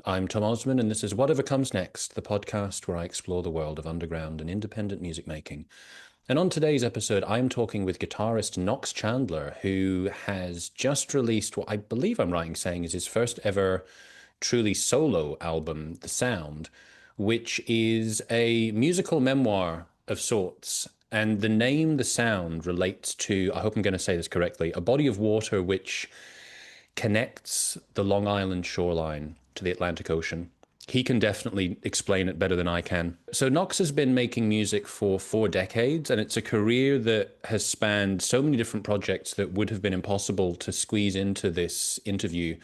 I'm Tom Osman, and this is Whatever Comes Next, the podcast where I explore the world of underground and independent music making. And on today's episode, I'm talking with guitarist Knox Chandler, who has just released what I believe I'm right in saying is his first ever truly solo album, The Sound, which is a musical memoir of sorts. And the name The Sound relates to, I hope I'm going to say this correctly, a body of water which connects the Long Island shoreline to the Atlantic Ocean. He can definitely explain it better than I can. So Knox has been making music for 4 decades, and it's a career that has spanned so many different projects that would have been impossible to squeeze into this interview.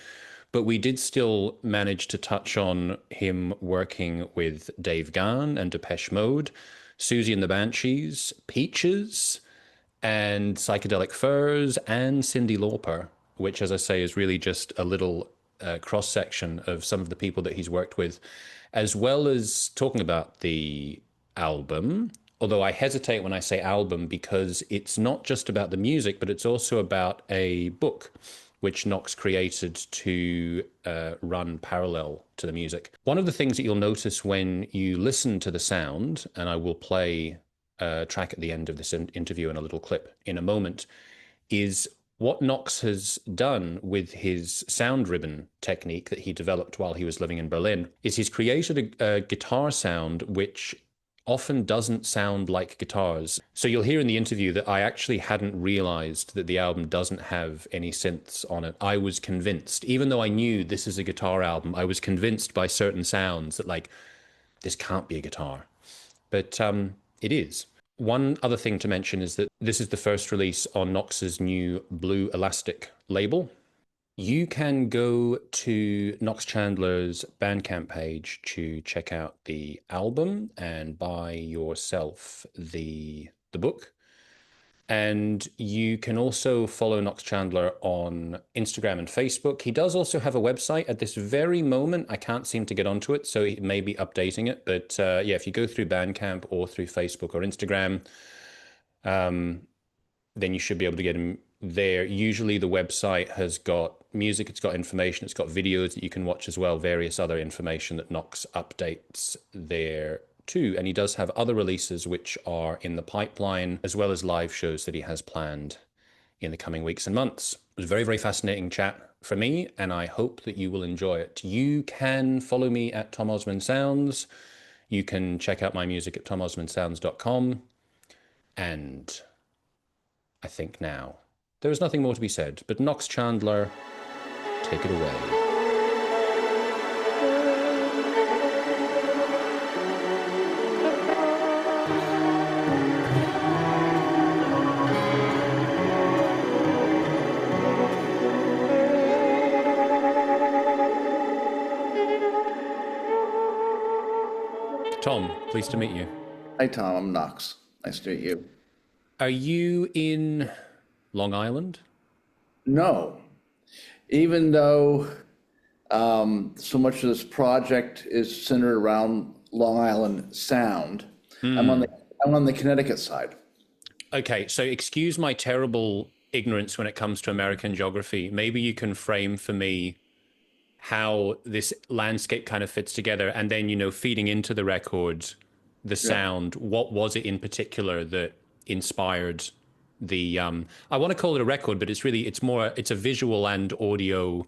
But we did still manage to touch on him working with Dave Gahan and Depeche Mode, Susie and the Banshees, Peaches, and Psychedelic Furs, and Cyndi Lauper, which, as I say, is really just a little cross-section of some of the people that he's worked with, as well as talking about the album. Although I hesitate when I say album because it's not just about the music, but it's also about a book which Knox created to run parallel to the music. One of the things that you'll notice when you listen to The Sound, and I will play a track at the end of this interview and a little clip in a moment, is what Knox has done with his Soundribbon technique that he developed while he was living in Berlin is he's created a guitar sound which often doesn't sound like guitars. So you'll hear in the interview that I actually hadn't realized that the album doesn't have any synths on it. I was convinced, even though I knew this is a guitar album, I was convinced by certain sounds that like, this can't be a guitar. But it is. One other thing to mention is that this is the first release on Knox's new Blue Elastic label. You can go to Knox Chandler's Bandcamp page to check out the album and buy yourself the book. And you can also follow Knox Chandler on Instagram and Facebook. He does also have a website. At this very moment, I can't seem to get onto it, so he may be updating it. But yeah, if you go through Bandcamp or through Facebook or Instagram, then you should be able to get him there. Usually the website has got music, it's got information, it's got videos that you can watch as well, various other information that Knox updates there too. And he does have other releases which are in the pipeline, as well as live shows that he has planned in the coming weeks and months. It was a very, very fascinating chat for me, and I hope that you will enjoy it. You can follow me at Tom Osman Sounds. You can check out my music at tomosmansounds.com. And I think now there is nothing more to be said, but Knox Chandler, take it away. Tom, pleased to meet you. Hi, Tom. I'm Knox. Nice to meet you. Are you in Long Island? No, even though so much of this project is centered around Long Island Sound, I'm on the Connecticut side. Okay, so excuse my terrible ignorance when it comes to American geography. Maybe you can frame for me how this landscape kind of fits together, and then, you know, feeding into the record, the sound. What was it in particular that inspired the I want to call it a record, but it's a visual and audio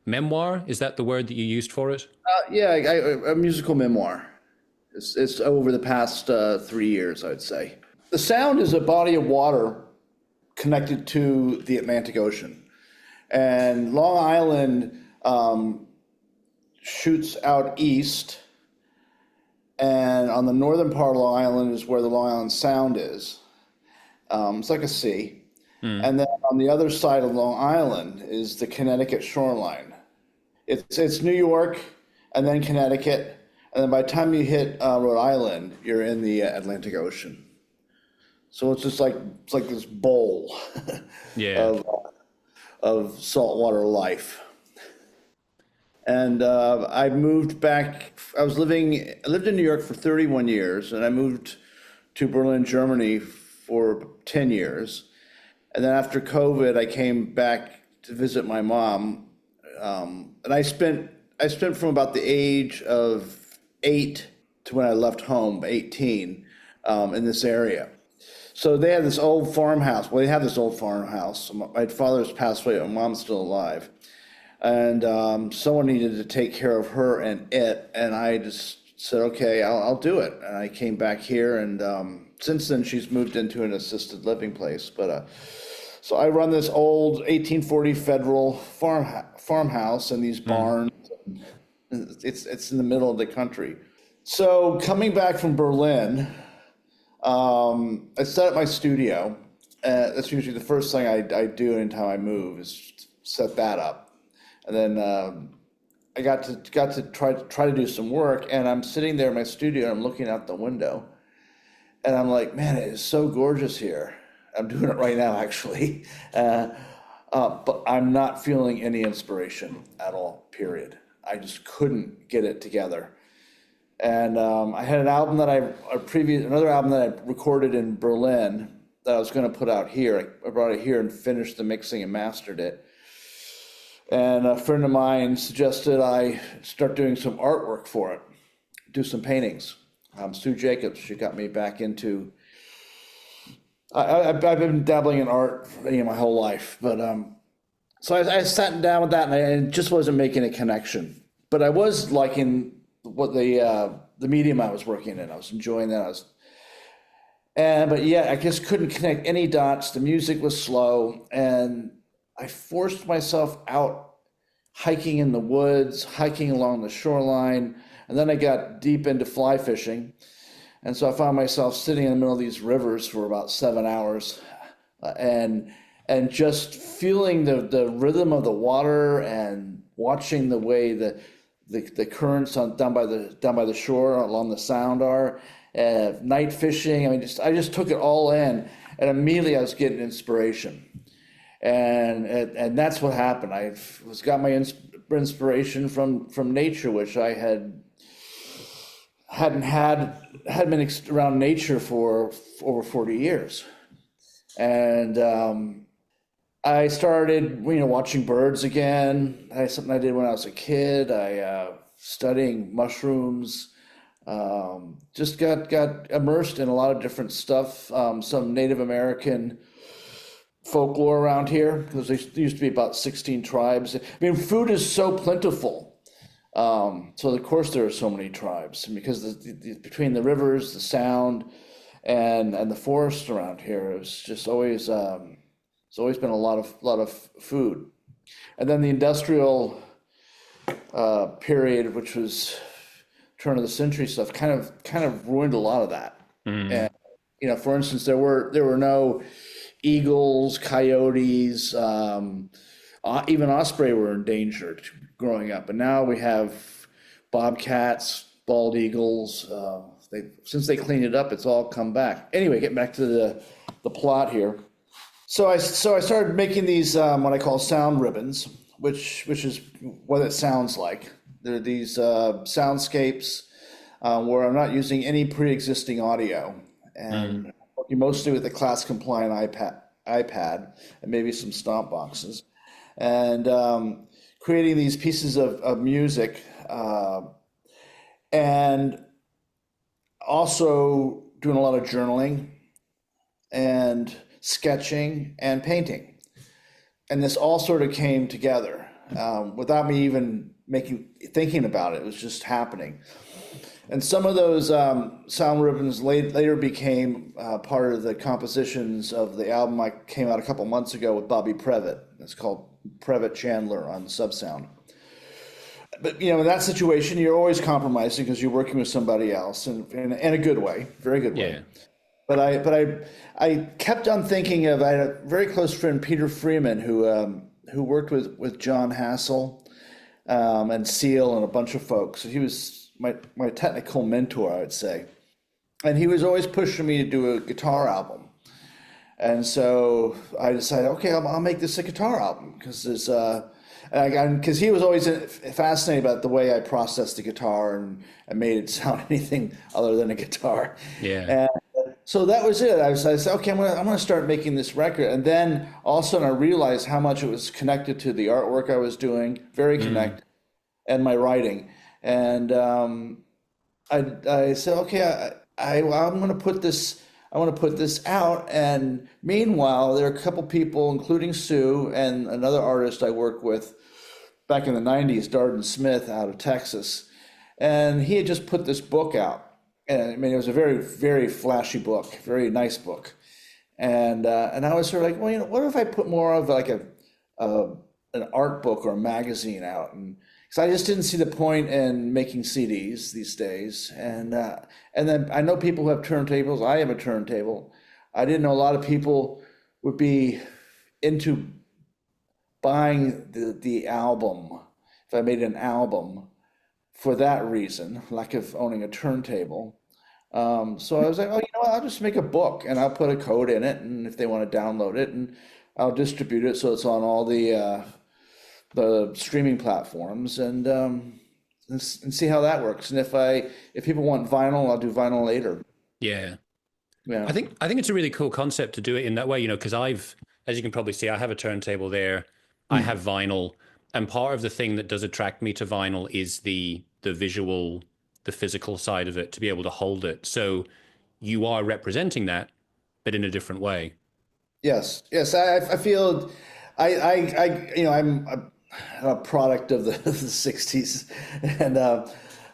memoir. Is that the word that you used for it? A musical memoir. It's over the past 3 years, I would say. The Sound is a body of water connected to the Atlantic Ocean, and Long Island shoots out east, and on the northern part of Long Island is where the Long Island Sound is. It's like a sea. And then on the other side of Long Island is the Connecticut shoreline. It's New York and then Connecticut, and then by the time you hit Rhode Island, you're in the Atlantic Ocean. So it's just it's like this bowl of saltwater life. And I moved back. I lived in New York for 31 years, and I moved to Berlin, Germany for 10 years. And then after COVID, I came back to visit my mom. And I spent I spent from about the age of 8 to when I left home, 18, in this area. So they had this old farmhouse. Well, they had this old farmhouse. My father's passed away, my mom's still alive. And someone needed to take care of her and it. And I just said, okay, I'll do it. And I came back here. And since then, she's moved into an assisted living place. But so I run this old 1840 federal farmhouse and these barns. It's in the middle of the country. So coming back from Berlin, I set up my studio. That's usually the first thing I do anytime I move is set that up. And then I got to try to do some work. And I'm sitting there in my studio. And I'm looking out the window, and I'm like, man, it is so gorgeous here. I'm doing it right now, actually. But I'm not feeling any inspiration at all. Period. I just couldn't get it together. And I had another album that I recorded in Berlin that I was going to put out here. I brought it here and finished the mixing and mastered it. And a friend of mine suggested I start doing some artwork for it, do some paintings. Sue Jacobs, she got me back into. I've been dabbling in art my whole life, but so I sat down with that, and I just wasn't making a connection. But I was liking what the medium I was working in. I was enjoying that. But yeah, I just couldn't connect any dots. The music was slow, and I forced myself out hiking in the woods, hiking along the shoreline, and then I got deep into fly fishing. And so I found myself sitting in the middle of these rivers for about 7 hours, and just feeling the rhythm of the water and watching the way the currents down by the shore along the Sound are, night fishing. I mean, I just took it all in, and immediately I was getting inspiration, and that's what happened. I got my inspiration from nature, which I hadn't been around nature for over 40 years, and I started, watching birds again. That's something I did when I was a kid. I studying mushrooms. Just got immersed in a lot of different stuff. Some Native American folklore around here, because there used to be about 16 tribes. I mean, food is so plentiful. So of course there are so many tribes, and because between the rivers, the Sound, and the forest around here, it was just always. It's always been a lot of food. And then the industrial period, which was turn of the century stuff, kind of ruined a lot of that. And for instance, there were no eagles, coyotes, even osprey were endangered growing up. And now we have bobcats, bald eagles. Since they cleaned it up, it's all come back. Anyway, getting back to the plot here. So I started making these what I call Soundribbons, which is what it sounds like. They're these soundscapes where I'm not using any pre-existing audio, and working mostly with the class compliant iPad and maybe some stomp boxes, and creating these pieces of music, and also doing a lot of journaling and sketching and painting. And this all sort of came together without me even thinking about it. It was just happening. And some of those Soundribbons later became part of the compositions of the album I came out a couple months ago with Bobby Previtt. It's called Previtt Chandler on Subsound. But in that situation, you're always compromising because you're working with somebody else, and in a good way, very good way. Yeah. But I kept on thinking of, I had a very close friend, Peter Freeman, who worked with John Hassel and Seal and a bunch of folks. So he was my technical mentor, I would say. And he was always pushing me to do a guitar album. And so I decided, okay, I'll make this a guitar album, because he was always fascinated about the way I processed the guitar and made it sound anything other than a guitar. Yeah. And so that was it. I said, okay, I'm gonna start making this record. And then all of a sudden I realized how much it was connected to the artwork I was doing, very connected. and my writing. And I said, okay, I'm going to put this. I want to put this out. And meanwhile, there are a couple people, including Sue and another artist I worked with back in the '90s, Darden Smith, out of Texas, and he had just put this book out. And I mean, it was a very, very flashy book, very nice book. And I was sort of like, well, what if I put more of like an art book or a magazine out? And because I just didn't see the point in making CDs these days. And then I know people who have turntables. I have a turntable. I didn't know a lot of people would be into buying the album if I made an album for that reason, lack of owning a turntable. So I was like, oh, what? I'll just make a book and I'll put a code in it, and if they want to download it, and I'll distribute it so it's on all the streaming platforms, and see how that works. And if people want vinyl, I'll do vinyl later. Yeah. Yeah. I think it's a really cool concept to do it in that way, because as you can probably see, I have a turntable there, I have vinyl, and part of the thing that does attract me to vinyl is the visual, the physical side of it, to be able to hold it. So you are representing that, but in a different way. Yes. I feel I'm a product of the '60s, and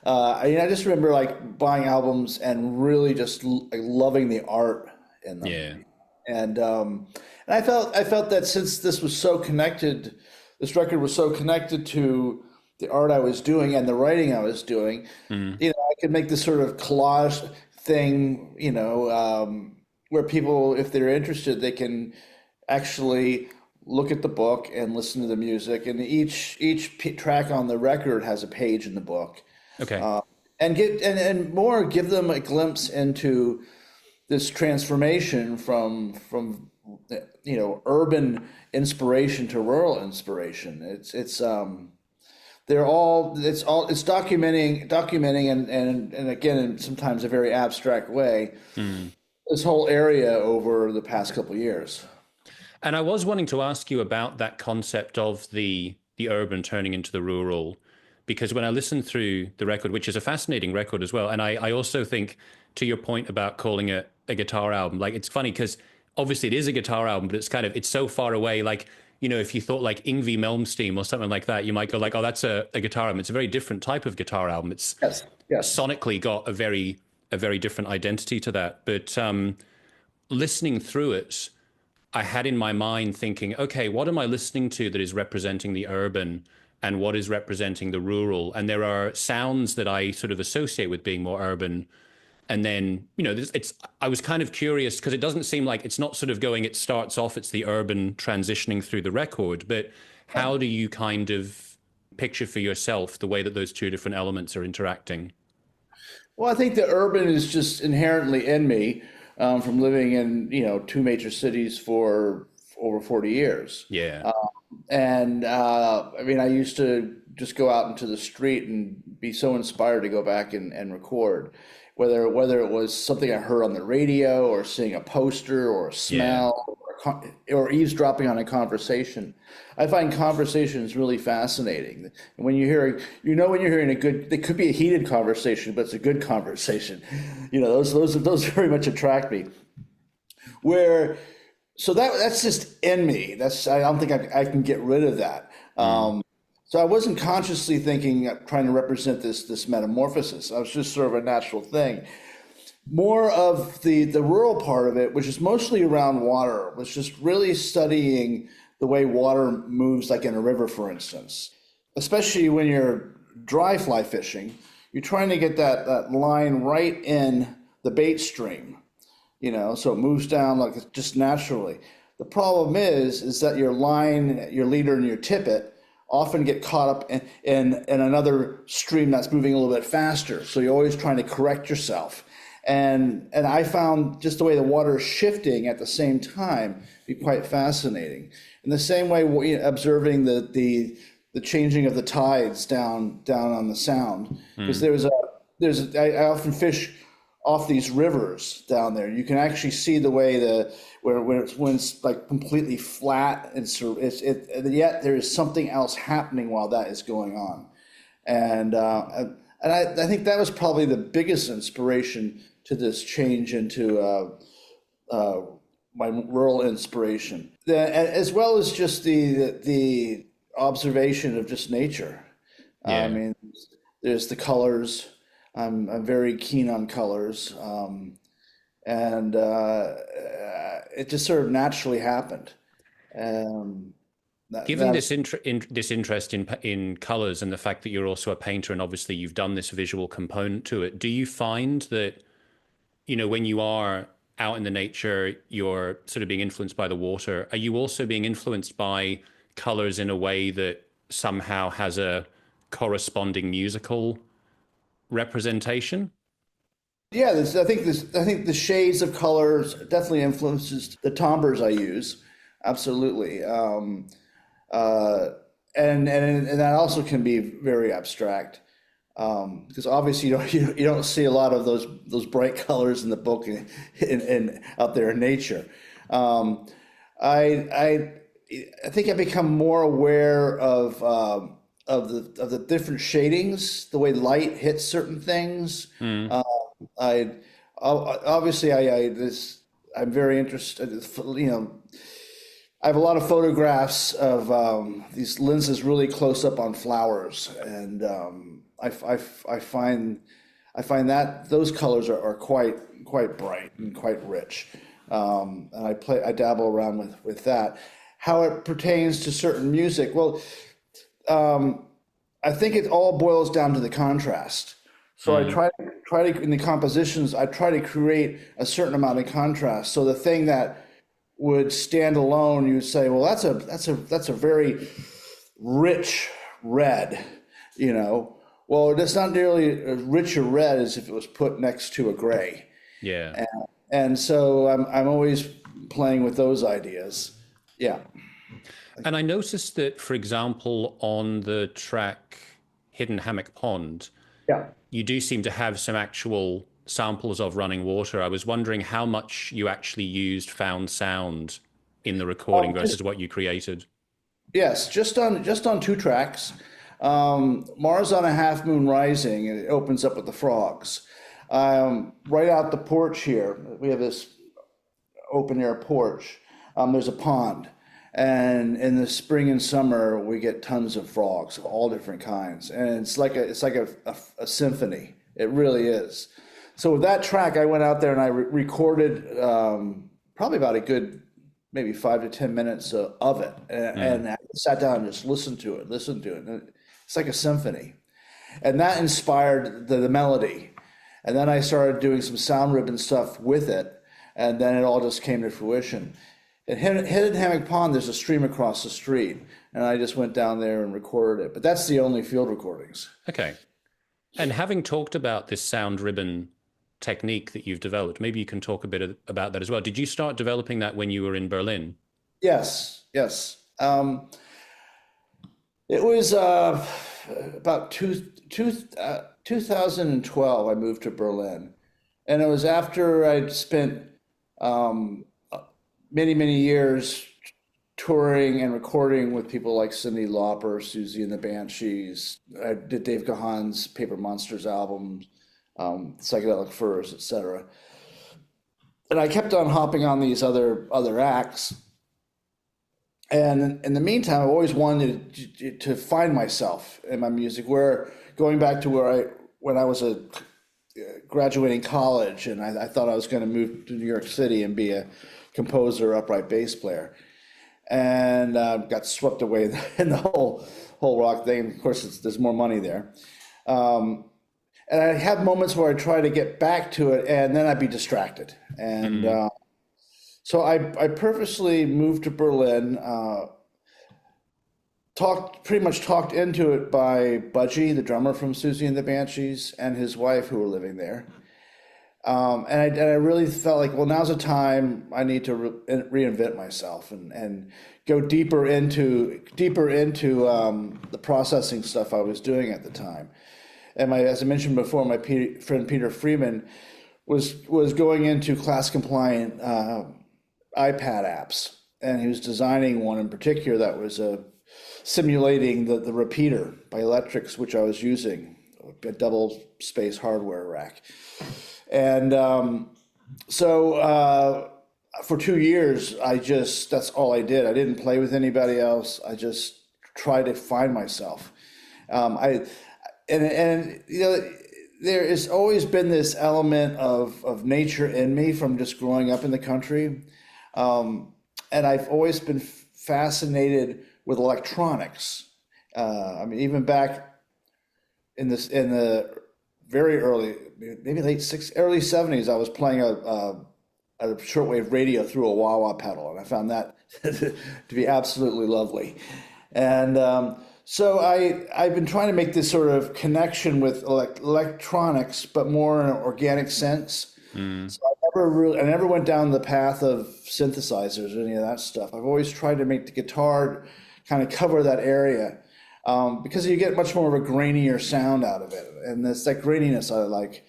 I just remember like buying albums and really just loving the art in them. Yeah. And I felt that since this record was so connected to the art I was doing and the writing I was doing, I could make this sort of collage thing, where people, if they're interested, they can actually look at the book and listen to the music. And each track on the record has a page in the book. Okay. And give them a glimpse into this transformation from urban inspiration to rural inspiration. It's documenting and again, in sometimes a very abstract way, this whole area over the past couple of years. And I was wanting to ask you about that concept of the urban turning into the rural, because when I listened through the record, which is a fascinating record as well, and I also think, to your point about calling it a guitar album, like, it's funny because obviously it is a guitar album, but it's so far away. Like, if you thought like Yngwie Malmsteen or something like that, you might go like, oh, that's a guitar album. It's a very different type of guitar album. It's yes. sonically got a very different identity to that. But listening through it, I had in my mind thinking, okay, what am I listening to that is representing the urban and what is representing the rural? And there are sounds that I sort of associate with being more urban. And then, I was kind of curious because it doesn't seem like it's not sort of going, it starts off, it's the urban transitioning through the record, but how do you kind of picture for yourself the way that those two different elements are interacting? Well, I think the urban is just inherently in me, from living in, two major cities for over 40 years. Yeah. I used to just go out into the street and be so inspired to go back and record, whether it was something I heard on the radio or seeing a poster or a smell, or eavesdropping on a conversation. I find conversations really fascinating. And when you hear, when you're hearing it could be a heated conversation, but it's a good conversation. Those very much attract me. So that's just in me. I don't think I can get rid of that. So I wasn't consciously trying to represent this metamorphosis. I was just sort of a natural thing. More of the rural part of it, which is mostly around water, was just really studying the way water moves, like in a river, for instance. Especially when you're dry fly fishing, you're trying to get that line right in the bait stream, so it moves down like just naturally. The problem is that your line, your leader, and your tippet often get caught up in another stream that's moving a little bit faster. So you're always trying to correct yourself. And I found just the way the water is shifting at the same time be quite fascinating. In the same way, observing the changing of the tides down on the Sound, because I often fish off these rivers down there. You can actually see the way when it's like completely flat, and yet there is something else happening while that is going on. And I think that was probably the biggest inspiration to this change into my rural inspiration, as well as just the observation of just nature. I Yeah. mean, there's the colors. I'm very keen on colors, and it just sort of naturally happened. Um, Given that this this interest in colors and the fact that you're also a painter and obviously you've done this visual component to it, do you find that, when you are out in the nature, you're sort of being influenced by the water? Are you also being influenced by colors in a way that somehow has a corresponding musical representation? Yeah, I think the shades of colors definitely influences the timbres I use. Absolutely. Uh, and that also can be very abstract, because obviously you don't see a lot of those bright colors in the book and out there in nature. Um, I I think I become more aware of the different shadings, the way light hits certain things. Mm. Um, I obviously I'm very interested. I have a lot of photographs of these lenses really close up on flowers, and I find that those colors are quite bright and quite rich, and I dabble around with that. How it pertains to certain music, well, um, I think it all boils down to the contrast. So I Mm. try to in the compositions I try to create a certain amount of contrast. So the thing that would stand alone, you'd say, well, that's a very rich red, you know. Well, it's not nearly as rich a red as if it was put next to a gray. Yeah. And so I'm always playing with those ideas. Yeah. And I noticed that, for example, on the track Hidden Hammock Pond, Yeah. you do seem to have some actual samples of running water. I was wondering how much you actually used found sound in the recording Just versus what you created. yes, just on two tracks. Mars on a Half Moon Rising, and it opens up with the frogs. Right out the porch here, we have this open air porch. There's a pond, and in the spring and summer we get tons of frogs of all different kinds, and it's like a symphony. It really is. So with that track, I went out there and I recorded probably about a good maybe 5 to 10 minutes of it, Mm. and I sat down and just listened to it. And it's like a symphony, and that inspired the melody. And then I started doing some Soundribbon stuff with it, and then it all just came to fruition. At Hidden Hammock Pond, there's a stream across the street, and I just went down there and recorded it. But that's the only field recordings. Okay. And having talked about this sound ribbon technique that you've developed, maybe you can talk a bit about that as well. Did you start developing that when you were in Berlin? Yes, yes. It was about 2012 I moved to Berlin. And it was after I'd spent um, many years touring and recording with people like Cyndi Lauper, Susie and the Banshees. I did Dave Gahan's Paper Monsters album, Psychedelic Furs, etc. And I kept on hopping on these other acts. And in the meantime, I always wanted to find myself in my music. Where going back to when I was a graduating college, and I thought I was going to move to New York City and be a composer, upright bass player, and got swept away in the whole rock thing. Of course, there's more money there, and I have moments where I try to get back to it, and then I'd be distracted, and Mm. so I purposely moved to Berlin. Pretty much talked into it by Budgie, the drummer from Susie and the Banshees, and his wife who were living there. And I really felt like, well, now's the time I need to reinvent myself and go deeper into the processing stuff I was doing at the time. And as I mentioned before, my friend Peter Freeman was going into class compliant iPad apps, and he was designing one in particular that was simulating the repeater by Electrics, which I was using, a double space hardware rack. And for 2 years, that's all I did. I didn't play with anybody else. I just tried to find myself. And you know, there has always been this element of nature in me from just growing up in the country. And I've always been fascinated with electronics. I mean, even back in the very early, maybe early 70s, I was playing a shortwave radio through a wah-wah pedal, and I found that to be absolutely lovely. And so I've been trying to make this sort of connection with electronics, but more in an organic sense. So I never went down the path of synthesizers or any of that stuff. I've always tried to make the guitar kind of cover that area, because you get much more of a grainier sound out of it, and it's that graininess I like.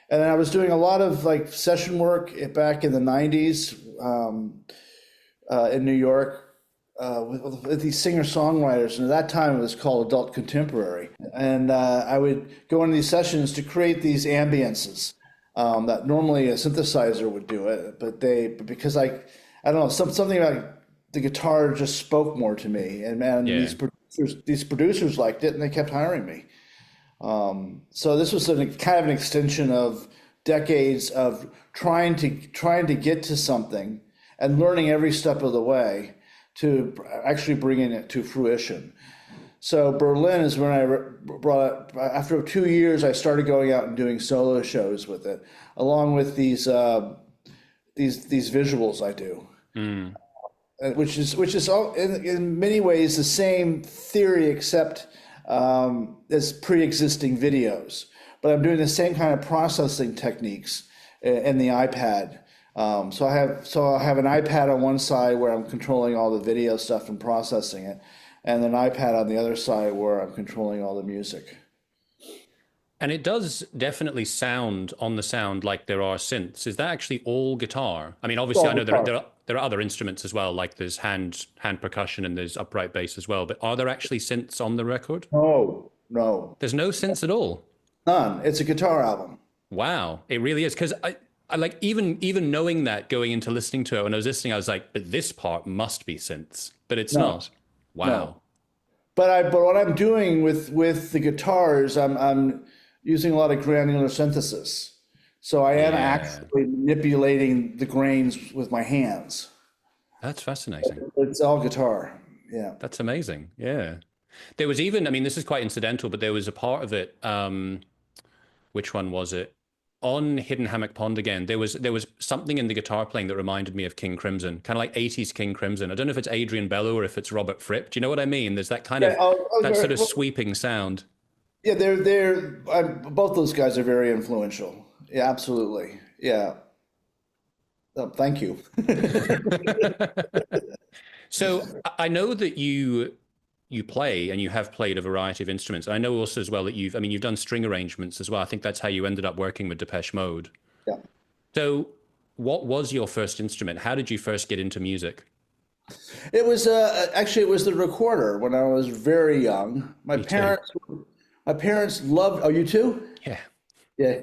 And I was doing a lot of like session work back in the 90s in New York with these singer-songwriters. And at that time, it was called adult contemporary. And I would go into these sessions to create these ambiences that normally a synthesizer would do it. But because I don't know, something about the guitar just spoke more to me. And man, these producers liked it, and they kept hiring me. So this was kind of an extension of decades of trying to get to something and learning every step of the way to actually bringing it to fruition. So Berlin is when I brought it. After 2 years, I started going out and doing solo shows with it, along with these visuals I do, which is all, in many ways the same theory, except as pre-existing videos, but I'm doing the same kind of processing techniques in the iPad. So I have an iPad on one side where I'm controlling all the video stuff and processing it, and an iPad on the other side where I'm controlling all the music. And it does definitely sound on the sound like there are synths. Is that actually all guitar? I mean, obviously, I know there are other instruments as well, like there's hand percussion and there's upright bass as well. But are there actually synths on the record? No. There's no synths at all. None. It's a guitar album. Wow, it really is. Because I like even knowing that going into listening to it, when I was listening, I was like, but this part must be synths, but it's not. Wow. No. But what I'm doing with the guitars, I'm using a lot of granular synthesis. So I am actually manipulating the grains with my hands. That's fascinating. It's all guitar. Yeah. That's amazing. Yeah. There was even, I mean, this is quite incidental, but there was a part of it, which one was it? On Hidden Hammock Pond again, there was something in the guitar playing that reminded me of King Crimson, kind of like 80s King Crimson. I don't know if it's Adrian Bello or if it's Robert Fripp. Do you know what I mean? There's that kind of, sort of sweeping sound. Yeah, they're both those guys are very influential. Yeah, absolutely. Yeah. Oh, thank you. So I know that you play and you have played a variety of instruments. I know also as well that you've done string arrangements as well. I think that's how you ended up working with Depeche Mode. Yeah. So what was your first instrument? How did you first get into music? It was actually it was the recorder when I was very young. My parents loved. Oh, you too? Yeah. Yeah.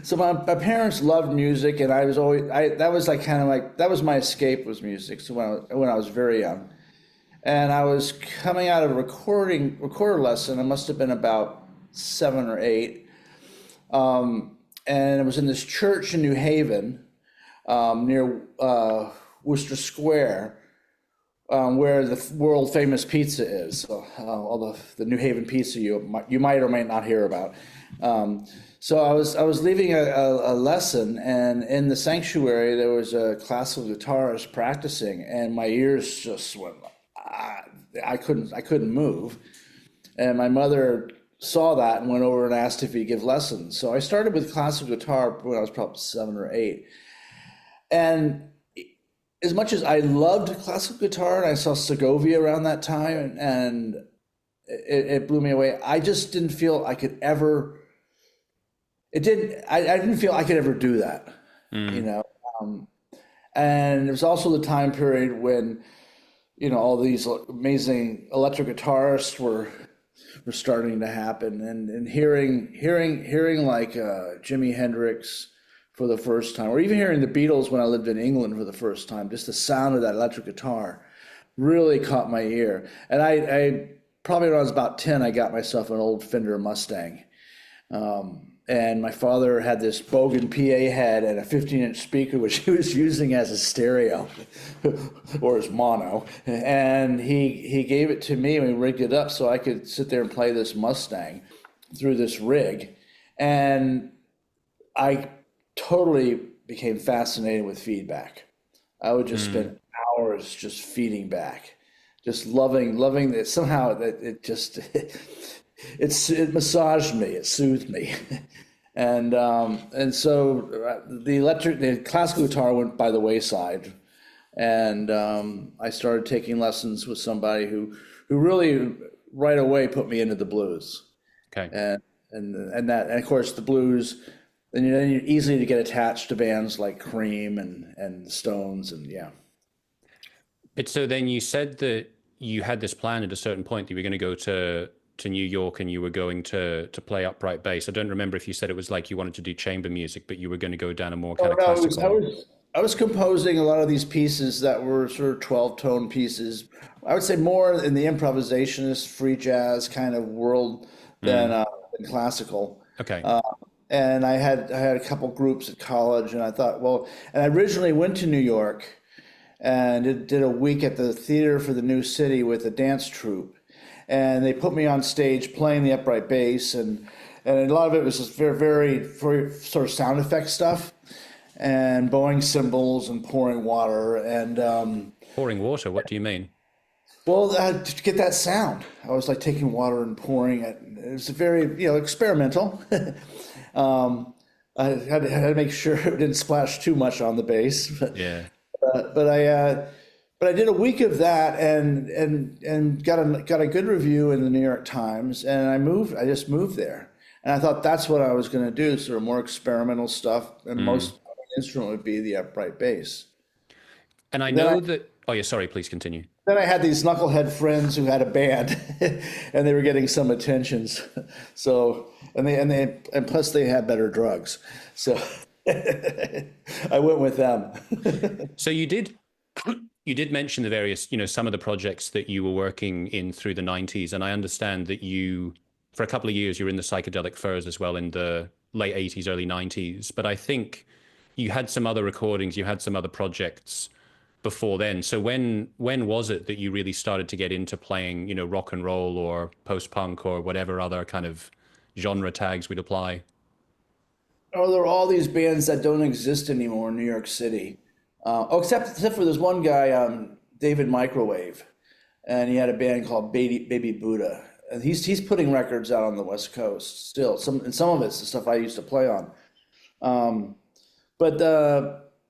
So my parents loved music, and I was always that was like kind of like that was my escape was music. So when I was very young. And I was coming out of a recorder lesson. I must have been about 7 or 8. And it was in this church in New Haven, near Worcester Square, where the world famous pizza is. All the New Haven pizza you might or might not hear about. So I was leaving a lesson, and in the sanctuary there was a classical guitarist practicing, and my ears just went. I couldn't move, and my mother saw that and went over and asked if he'd give lessons. So I started with classical guitar when I was probably 7 or 8, and as much as I loved classical guitar, and I saw Segovia around that time, and it blew me away. I just didn't feel I could ever. I didn't feel I could ever do that, you know. And it was also the time period when all these amazing electric guitarists were starting to happen, and hearing like Jimi Hendrix for the first time, or even hearing the Beatles when I lived in England for the first time, just the sound of that electric guitar really caught my ear. And I probably when I was about 10, I got myself an old Fender Mustang. And my father had this Bogan PA head and a 15-inch speaker, which he was using as a stereo or as mono. And he gave it to me and we rigged it up so I could sit there and play this Mustang through this rig. And I totally became fascinated with feedback. I would just spend hours just feeding back, just loving that somehow that it just it massaged me, it soothed me. And so the classical guitar went by the wayside, and I started taking lessons with somebody who really right away put me into the blues. Okay. And of course the blues. Then you're easy to get attached to bands like Cream and Stones, and yeah. But so then you said that you had this plan at a certain point that you were going to go to New York and you were going to play upright bass. I don't remember if you said it was like you wanted to do chamber music, but you were going to go down a more kind of classical. I was composing a lot of these pieces that were sort of 12-tone pieces. I would say more in the improvisationist, free jazz kind of world than classical. Okay. And I had a couple groups at college, and I thought, well, and I originally went to New York and did a week at the Theater for the New City with a dance troupe. And they put me on stage playing the upright bass, and a lot of it was just very sort of sound effect stuff, and blowing cymbals and pouring water. And pouring water, what do you mean? Well, to get that sound, I was like taking water and pouring it. It was very, experimental. I had to make sure it didn't splash too much on the bass. Yeah. But I did a week of that and got a good review in the New York Times, and I just moved there, and I thought that's what I was going to do, sort of more experimental stuff, and most instrument would be the upright bass. And I know that. Oh yeah, sorry. Please continue. Then I had these knucklehead friends who had a band, and they were getting some attentions. So and plus they had better drugs, so I went with them. So you did mention the various, some of the projects that you were working in through the 90s, and I understand that you, for a couple of years, you were in the Psychedelic Furs as well in the late 80s, early 90s. But I think you had some other recordings, you had some other projects before then. So when was it that you really started to get into playing, rock and roll or post-punk or whatever other kind of genre tags we'd apply? Oh, there are all these bands that don't exist anymore in New York City. Except for this one guy, David Microwave, and he had a band called Baby Buddha. And he's putting records out on the West Coast still. Some of it's the stuff I used to play on. But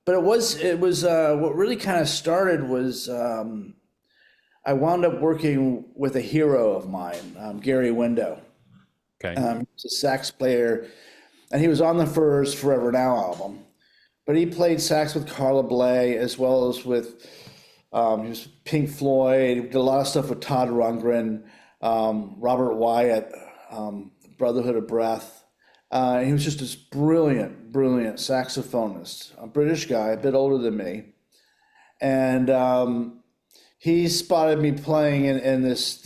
it was what really kind of started was I wound up working with a hero of mine, Gary Window. Okay. He's a sax player, and he was on the Furs Forever Now album. But he played sax with Carla Bley as well as with he was Pink Floyd. He did a lot of stuff with Todd Rundgren, Robert Wyatt, Brotherhood of Breath. He was just this brilliant saxophonist, a British guy, a bit older than me. And he spotted me playing in this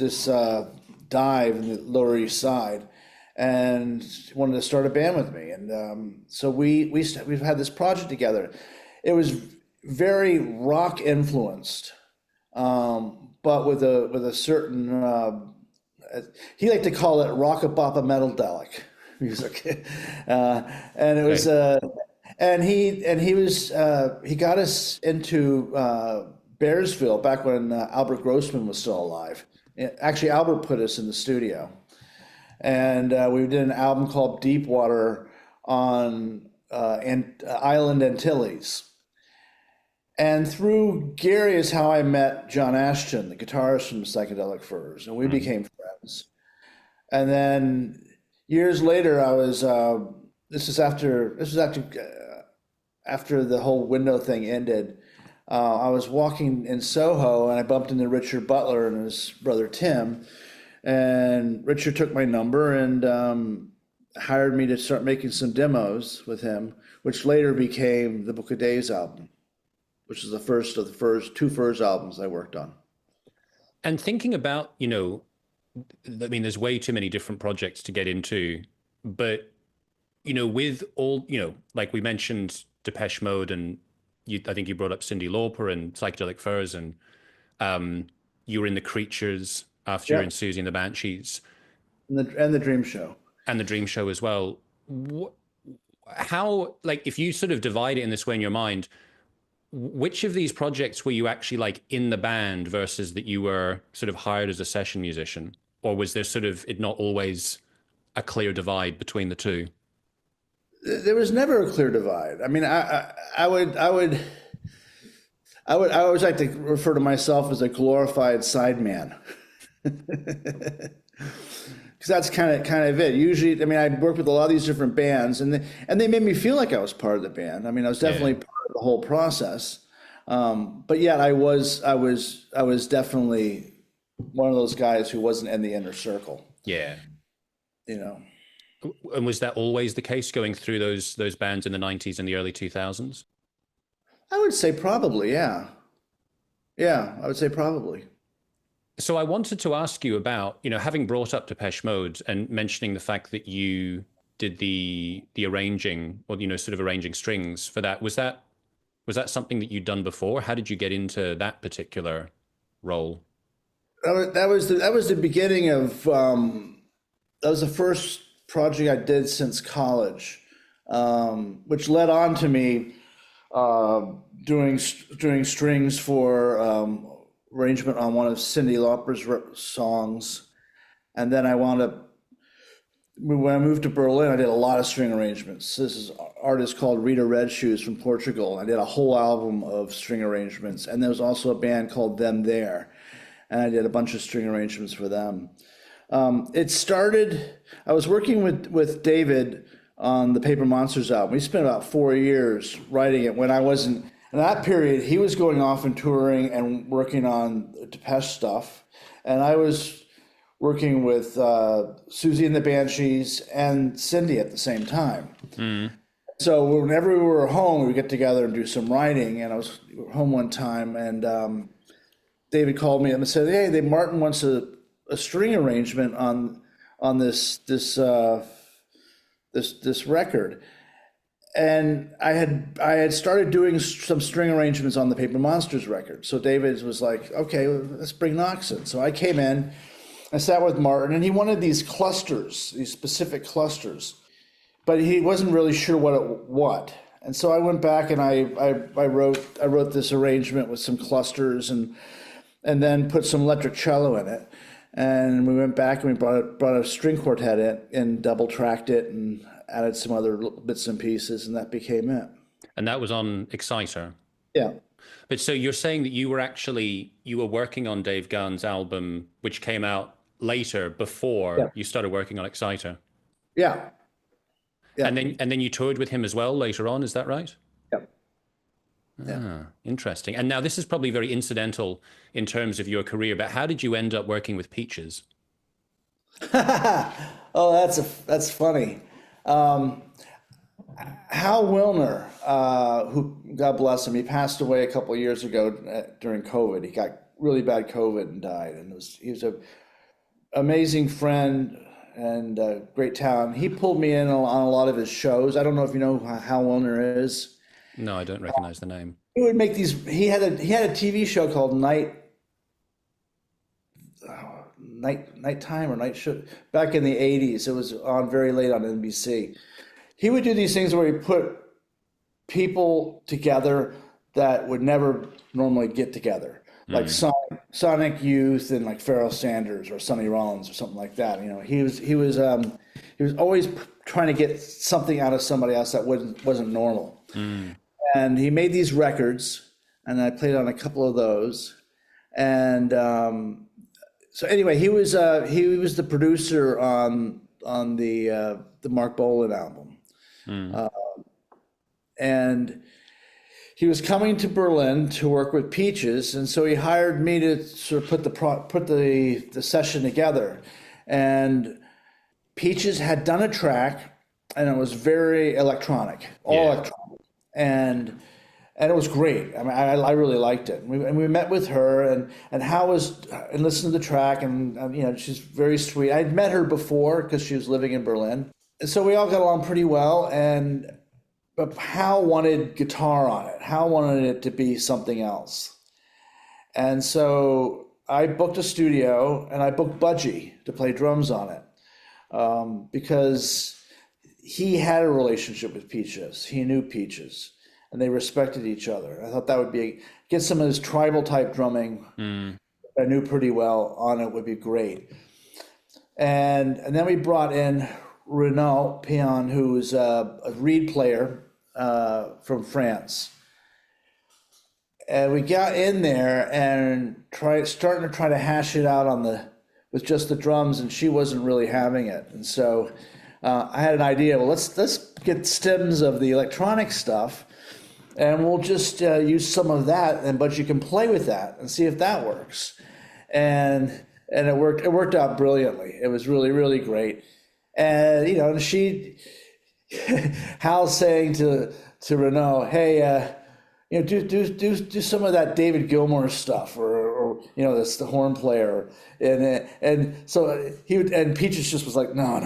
dive in the Lower East Side, and wanted to start a band with me. And so we've had this project together. It was very rock influenced, but with a certain he liked to call it rock-a-boppa metal-delic music, and it was he got us into Bearsville back when Albert Grossman was still alive. Actually, Albert put us in the studio, and we did an album called Deepwater on Island Antilles. And through Gary is how I met John Ashton, the guitarist from Psychedelic Furs, and we became friends. And then years later, I was after the whole window thing ended. I was walking in Soho and I bumped into Richard Butler and his brother Tim. And Richard took my number and hired me to start making some demos with him, which later became the Book of Days album, which is the first of the two Furs albums I worked on. And thinking about, I mean, there's way too many different projects to get into, but, with all, like we mentioned Depeche Mode, and I think you brought up Cyndi Lauper and Psychedelic Furs, and you were in The Creatures after you were in Susie and the Banshees. And the Dream Show. And the Dream Show as well. How, like, if you sort of divide it in this way in your mind, which of these projects were you actually like in the band versus that you were sort of hired as a session musician? Or was there sort of it not always a clear divide between the two? There was never a clear divide. I mean, I always like to refer to myself as a glorified sideman. Because that's kind of it. Usually, I mean, I'd worked with a lot of these different bands, and they made me feel like I was part of the band. I mean, I was definitely part of the whole process. But yet, I was definitely one of those guys who wasn't in the inner circle. Yeah. And was that always the case going through those bands in the 90s and the early 2000s? I would say probably, yeah. Yeah, I would say probably. So I wanted to ask you about, having brought up Depeche Mode and mentioning the fact that you did the arranging, or, sort of arranging strings for that. Was that something that you'd done before? How did you get into that particular role? That was the beginning of, that was the first project I did since college, which led on to me doing strings for arrangement on one of Cyndi Lauper's songs. And then when I moved to Berlin, I did a lot of string arrangements. This is an artist called Rita Red Shoes from Portugal. I did a whole album of string arrangements. And there was also a band called Them There. And I did a bunch of string arrangements for them. It started, I was working with David on the Paper Monsters album. We spent about 4 years writing it when I wasn't. In that period, he was going off and touring and working on Depeche stuff. And I was working with Susie and the Banshees and Cyndi at the same time. Mm. So whenever we were home, we would get together and do some writing. And I was home one time, and David called me up and said, "Hey, Martin wants a string arrangement on this record." And I had started doing some string arrangements on the Paper Monsters record. So David was like, "Okay, let's bring Knox in." So I came in, I sat with Martin, and he wanted these clusters, these specific clusters, but he wasn't really sure what. And so I went back and I wrote this arrangement with some clusters and then put some electric cello in it. And we went back and we brought a string quartet in and double tracked it and added some other bits and pieces, and that became it. And that was on Exciter? Yeah. But so you're saying that you were working on Dave Gahan's album, which came out later before you started working on Exciter? Yeah. Yeah. And then you toured with him as well later on, is that right? Yeah. Interesting. And now this is probably very incidental in terms of your career, but how did you end up working with Peaches? Oh, that's funny. Hal Wilner, who, God bless him, he passed away a couple of years ago during COVID. He got really bad COVID and died. And he was an amazing friend and great talent. He pulled me in on a lot of his shows. I don't know if you know who Hal Wilner is. No, I don't recognize the name. He would make these. He had a TV show called Nighttime or Night Show back in the 80s. It was on very late on NBC. He would do these things where he put people together that would never normally get together, like Sonic Youth and like Pharoah Sanders or Sonny Rollins or something like that. He was always trying to get something out of somebody else that wasn't normal. And he made these records, and I played on a couple of those. And so anyway, he was the producer on the Mark Bolan album, and he was coming to Berlin to work with Peaches, and so he hired me to sort of put the session together. And Peaches had done a track, and it was very electronic, all Yeah. electronic, and it was great. I mean, I really liked it. And we met with her, and listened to the track, and she's very sweet. I'd met her before because she was living in Berlin, and so we all got along pretty well. But Hal wanted guitar on it. Hal wanted it to be something else. And so I booked a studio, and I booked Budgie to play drums on it, because he had a relationship with Peaches. He knew Peaches, and they respected each other. I thought that would get some of his tribal type drumming I knew pretty well on it would be great. And then we brought in Renaud Pion, who's a reed player from France. And we got in there and starting to try to hash it out with just the drums, and she wasn't really having it. And so I had an idea. Well, let's get stems of the electronic stuff, and we'll just use some of that, but you can play with that and see if that works. And it worked. It worked out brilliantly. It was really, really great. And Hal's saying to Renaud, "Hey, do some of that David Gilmour stuff, or that's the horn player." And so Peaches just was like, no.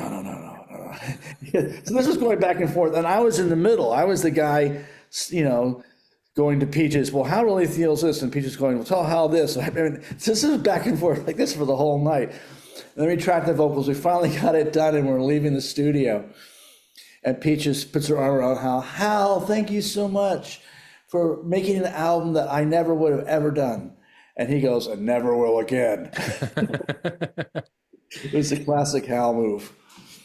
So this was going back and forth, and I was in the middle. I was the guy, going to Peaches. Well, how really feels this? And Peaches going, well, tell Hal this. I mean, so this is back and forth like this for the whole night. And then we tracked the vocals. We finally got it done, and we're leaving the studio. And Peaches puts her arm around Hal. Hal, thank you so much for making an album that I never would have ever done. And he goes, I never will again. It was a classic Hal move.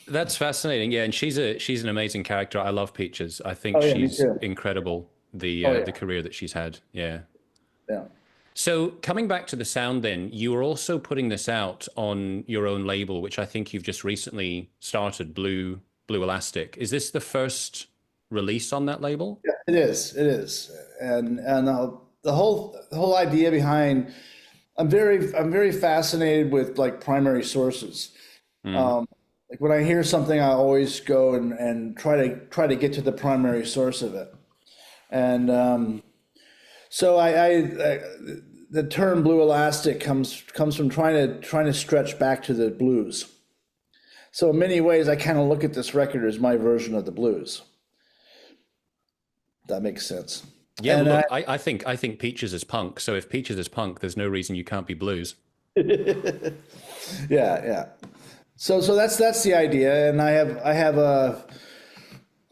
That's fascinating. Yeah, and she's an amazing character. I love Peaches. I think she's incredible. The career that she's had. Yeah. Yeah. So coming back to the sound, then you were also putting this out on your own label, which I think you've just recently started, Blue Elastic. Is this the first release on that label? Yeah, it is. It is. And the whole idea behind, I'm very fascinated with like primary sources. Like when I hear something, I always go and try to get to the primary source of it. And so the term Blue Elastic comes from trying to stretch back to the blues. So in many ways, I kind of look at this record as my version of the blues. That makes sense. Yeah, well, look, I think Peaches is punk. So if Peaches is punk, there's no reason you can't be blues. Yeah. So that's the idea, and I have a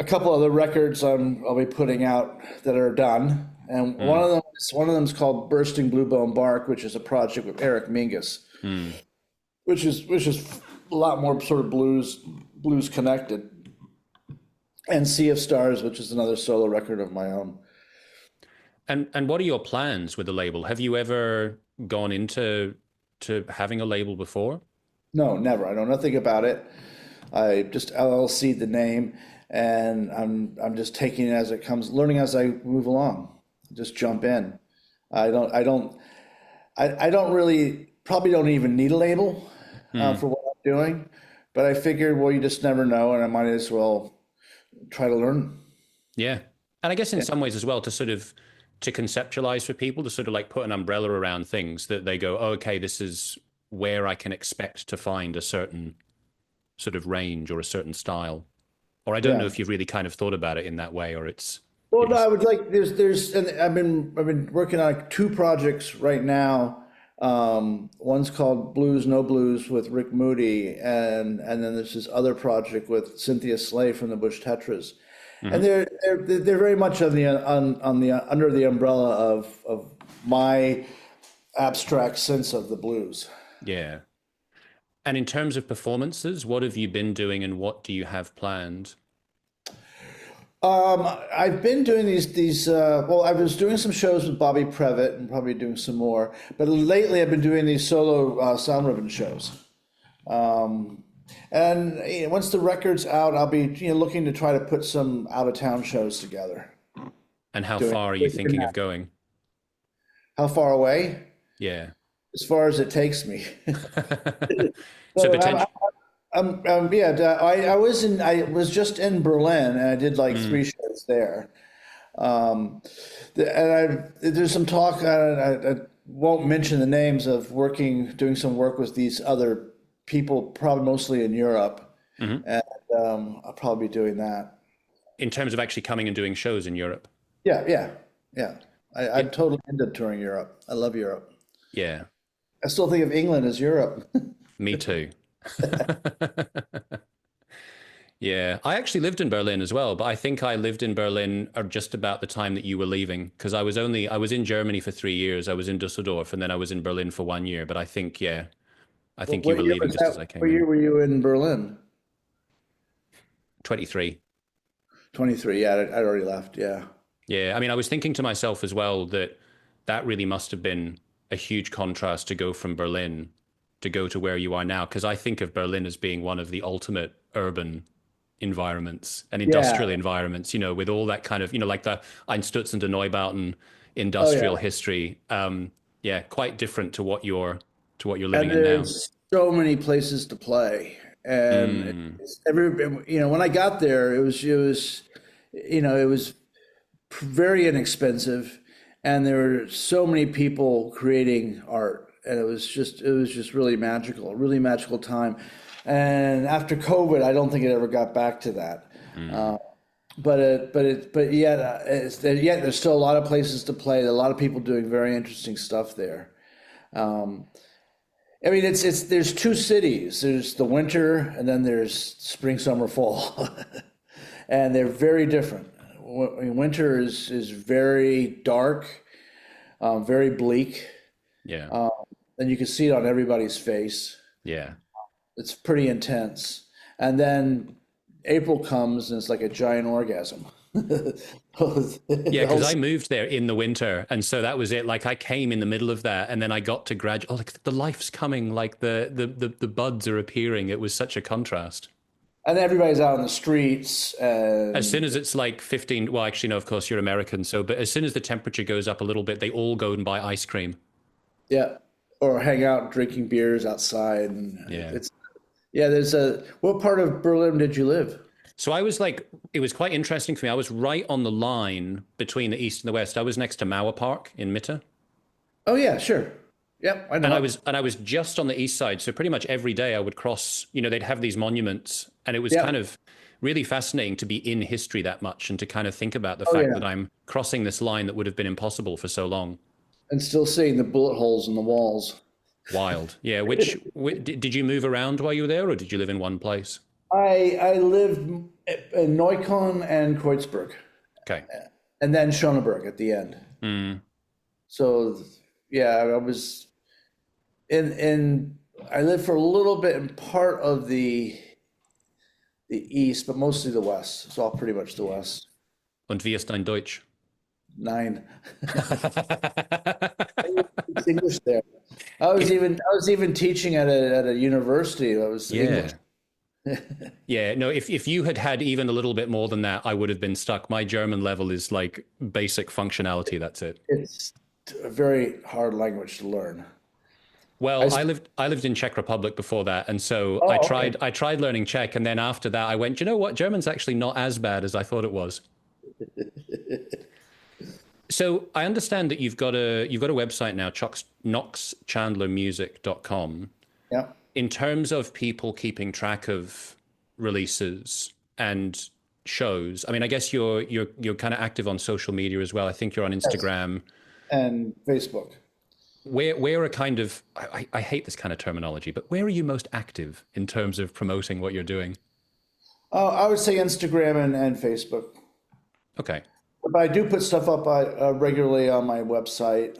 couple other records I'll be putting out that are done, and one of them is called Bursting Blue Bone Bark, which is a project with Eric Mingus, which is a lot more sort of blues connected, and Sea of Stars, which is another solo record of my own. And what are your plans with the label? Have you ever gone into having a label before? No, never. I know nothing about it. I just LLC'd the name, and I'm just taking it as it comes, learning as I move along. Just jump in. I don't really, probably don't even need a label for what I'm doing, but I figured, well, you just never know, and I might as well try to learn. Yeah. And I guess in some ways as well, to conceptualize for people, to sort of like put an umbrella around things that they go, oh, okay, this is where I can expect to find a certain sort of range or a certain style. Or I don't know if you've really kind of thought about it in that way, or it's... Well, no, I would like, and I've been working on 2 projects right now. One's called Blues, No Blues with Rick Moody, and then there's this other project with Cynthia Slay from the Bush Tetras. And they're very much under the umbrella of my abstract sense of the blues. Yeah. And in terms of performances, what have you been doing and what do you have planned? I've been doing these well, I was doing some shows with Bobby Previtt and probably doing some more, but lately I've been doing these solo Soundribbons shows. And once the record's out, I'll be looking to try to put some out-of-town shows together. And how doing far are you thinking of going? how far away? Yeah. As far as it takes me. So So potential. yeah, I was just in Berlin and I did like Mm, 3 shows there. Um, and there's some talk. I won't mention the names of doing some work with these other people, probably mostly in Europe, mhm. and I'll probably be doing that. In terms of actually coming and doing shows in Europe. Yeah, yeah, yeah. I'm It, totally into touring Europe. I love Europe. yeah, I still think of England as Europe. me too. Yeah, I actually lived in Berlin as well, but I think I lived in Berlin at just about the time that you were leaving, because I was in Germany for 3 years. I was in Dusseldorf, and then I was in Berlin for 1 year. But I think, yeah, I think you What were year leaving was just that? as I came What year in. were you in Berlin? 23. 23. Yeah, I'd already left. Yeah. Yeah, I mean, I was thinking to myself as well that that really must have been a huge contrast to go from Berlin to go to where you are now, because I think of Berlin as being one of the ultimate urban environments and Yeah. industrial environments, with all that kind of, like the Einstürzende Neubauten Oh industrial yeah. history. Yeah, quite different to what you're living And in now. there's so many places to play. And Mm, when I got there, it was very inexpensive, and there were so many people creating art, and it was just a really magical time. And after COVID, I don't think it ever got back to that. mm. But yet, yet there's still a lot of places to play. A lot of people doing very interesting stuff there. Um, I mean, there's two cities. There's the winter, and then there's spring, summer, fall, and they're very different. Winter is very dark, very bleak, Yeah, and you can see it on everybody's face. yeah. It's pretty intense. And then April comes, and it's like a giant orgasm. Yeah, The because whole I moved there in the winter, and so that was it. Like I came in the middle of that, and then I got to graduate. Oh, like the life's coming, like the buds are appearing. It was such a contrast. and everybody's out on the streets, As soon and as it's like 15, well, actually, no, of course you're American, so but as soon as the temperature goes up a little bit, they all go and buy ice cream. yeah, or hang out drinking beers outside, and Yeah. it's yeah. There's a What part of Berlin did you live? So I was like, it was quite interesting for me. I was right on the line between the east and the west. I was next to Mauer Park in Mitte. Oh yeah, sure. Yep, I And know I it. was and I was just on the east side, so pretty much every day I would cross. They'd have these monuments, and it was kind Yep. of really fascinating to be in history that much and to kind of think about the Oh fact yeah, that I'm crossing this line that would have been impossible for so long. and still seeing the bullet holes in the walls. Wild, yeah. Did you move around while you were there, or did you live in one place? I lived in Neukölln and Kreuzberg, Okay. and then Schöneberg at the end. Mm, So yeah, I was in I lived for a little bit in part of the east, but mostly the west. It's all pretty much the yeah. west. Und wie ist dein Deutsch? 9. It's English there. I was even teaching at a university. I was English. Yeah. Yeah, no, if you had had even a little bit more than that, I would have been stuck. My German level is like basic functionality, that's it. It's a very hard language to learn. I Well, I sp- lived in Czech Republic before that, and so I oh, okay. tried I tried learning Czech, and then after that I went, you know what, German's actually not as bad as I thought it was. So I understand that you've got a website now, knoxchandlermusic.com. Yeah. In terms of people keeping track of releases and shows, I mean, I guess you're kind of active on social media as well. I think you're on Yes. Instagram. And Facebook. Where are kind of I hate this kind of terminology, but where are you most active in terms of promoting what you're doing? I would say Instagram and Facebook. Okay. But I do put stuff up regularly on my website.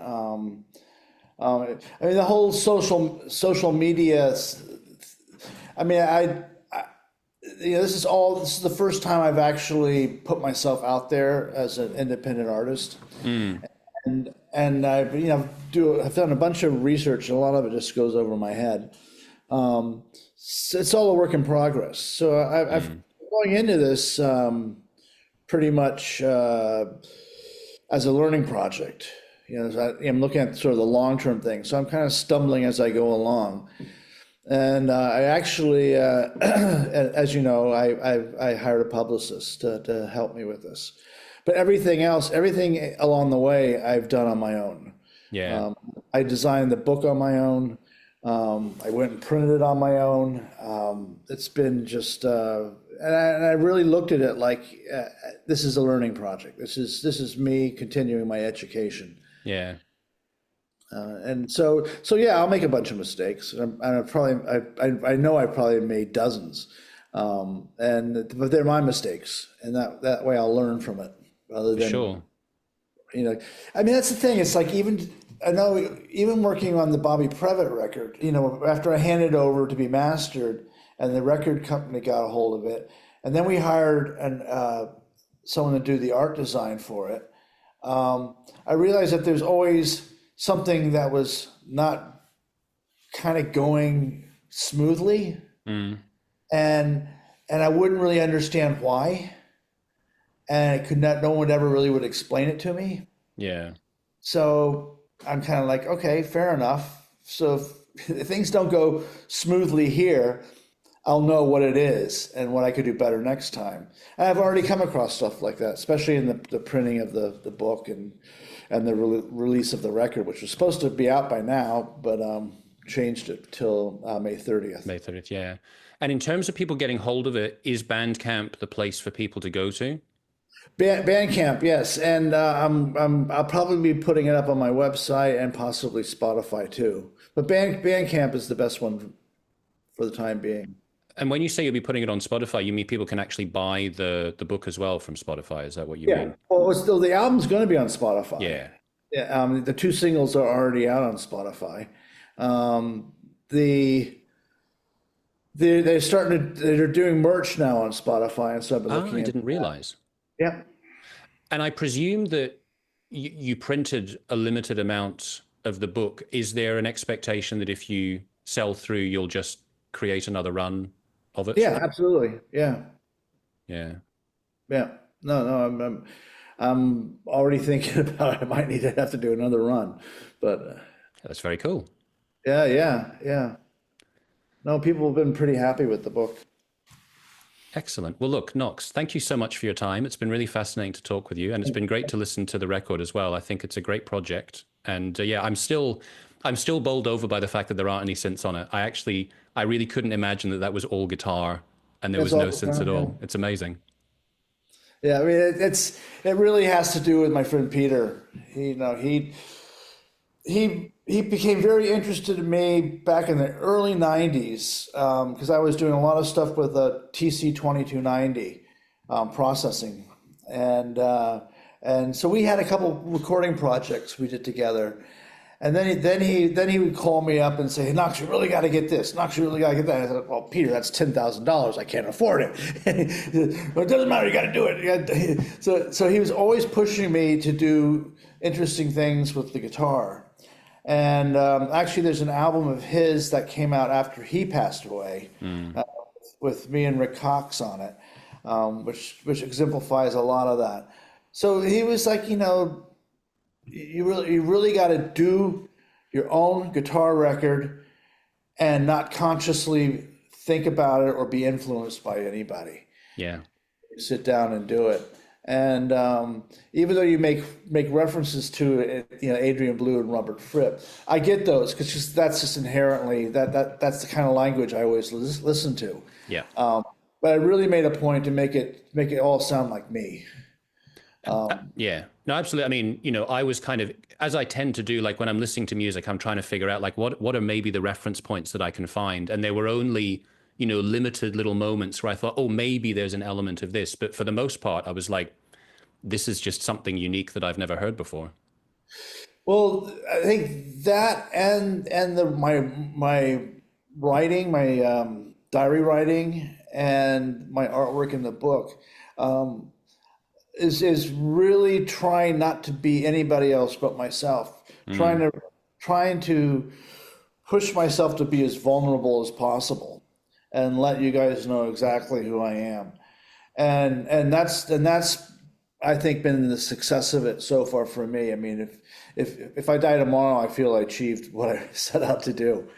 I mean, the whole social media. I mean, this is the first time I've actually put myself out there as an independent artist, Mm, and I've done a bunch of research, and a lot of it just goes over my head. It's all a work in progress. So I've mm, going into this pretty much. as a learning project. So I'm looking at sort of the long-term thing. So I'm kind of stumbling as I go along. And I actually, as you know, I hired a publicist to help me with this. But everything else, everything along the way, I've done on my own. Yeah. I designed the book on my own. I went and printed it on my own. It's been just, and I really looked at it like this is a learning project. This is me continuing my education. Yeah. And so yeah, I'll make a bunch of mistakes, and I know I've probably made dozens, but they're my mistakes, and that way I'll learn from it rather than Sure. I mean, that's the thing. It's like I know even working on the Bobby Previtt record, after I handed it over to be mastered, and the record company got a hold of it, and then we hired someone to do the art design for it. I realized that there's always something that was not kind of going smoothly, and I wouldn't really understand why, and no one ever really would explain it to me. Yeah. So I'm kind of like, okay, fair enough. So if things don't go smoothly here, I'll know what it is and what I could do better next time. And I've already come across stuff like that, especially in the printing of the book and the release of the record, which was supposed to be out by now, but changed it till May 30th. May 30th, yeah. And in terms of people getting hold of it, is Bandcamp the place for people to go to? Bandcamp, yes, and I'll probably be putting it up on my website and possibly Spotify too. But Bandcamp is the best one for the time being. And when you say you'll be putting it on Spotify, you mean people can actually buy the book as well from Spotify? Is that what you mean? Well, the album's going to be on Spotify. Yeah. Yeah. The 2 singles are already out on Spotify. They're doing merch now on Spotify, and so I've been looking. I didn't realize. Yeah. And I presume that you printed a limited amount of the book. Is there an expectation that if you sell through, you'll just create another run of it? Yeah, absolutely. Yeah. Yeah. Yeah. No, I'm already thinking about it. I might have to do another run, but That's very cool. yeah. No, people have been pretty happy with the book. Excellent. Well, look, Knox, thank you so much for your time. It's been really fascinating to talk with you, and it's been great to listen to the record as well. I think it's a great project, and yeah, I'm still bowled over by the fact that there aren't any synths on it. I really couldn't imagine that was all guitar and there was no synths at all. It's amazing. Yeah, I mean, it really has to do with my friend Peter. He became very interested in me back in the early 90s because I was doing a lot of stuff with a TC-2290 processing. And so we had a couple recording projects we did together. And then he would call me up and say, hey, Knox, you really got to get this. Knox, you really got to get that. I said, well, Peter, that's $10,000. I can't afford it. Well, it doesn't matter. You got to do it. So he was always pushing me to do interesting things with the guitar. And actually, there's an album of his that came out after he passed away with me and Rick Cox on it, which exemplifies a lot of that. So he was like, you really got to do your own guitar record and not consciously think about it or be influenced by anybody. Yeah. Sit down and do it. And even though you make references to Adrian Blue and Robert Fripp, I get those because that's just inherently that's the kind of language I always listen to. Yeah. But I really made a point to make it all sound like me. Yeah, no, absolutely. I mean, I was kind of, as I tend to do, like when I'm listening to music, I'm trying to figure out like what are maybe the reference points that I can find. And there were only, limited little moments where I thought, oh, maybe there's an element of this. But for the most part, I was like, this is just something unique that I've never heard before. Well, I think that and my writing, my diary writing and my artwork in the book, is really trying not to be anybody else but myself. Trying to push myself to be as vulnerable as possible and let you guys know exactly who I am. And that's I think been the success of it so far for me. I mean, if I die tomorrow, I feel I achieved what I set out to do.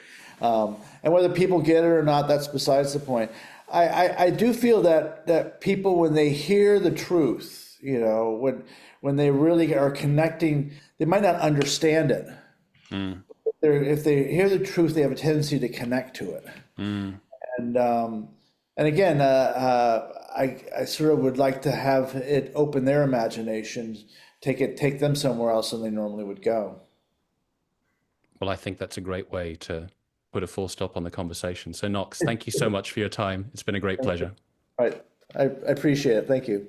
And whether people get it or not, that's besides the point. I do feel that people, when they hear the truth, when they really are connecting, they might not understand it. If they hear the truth, they have a tendency to connect to it. And again, I sort of would like to have it open their imaginations, take them somewhere else than they normally would go. Well, I think that's a great way to put a full stop on the conversation. So, Knox, thank you so much for your time. It's been a great pleasure. Right. I appreciate it. Thank you.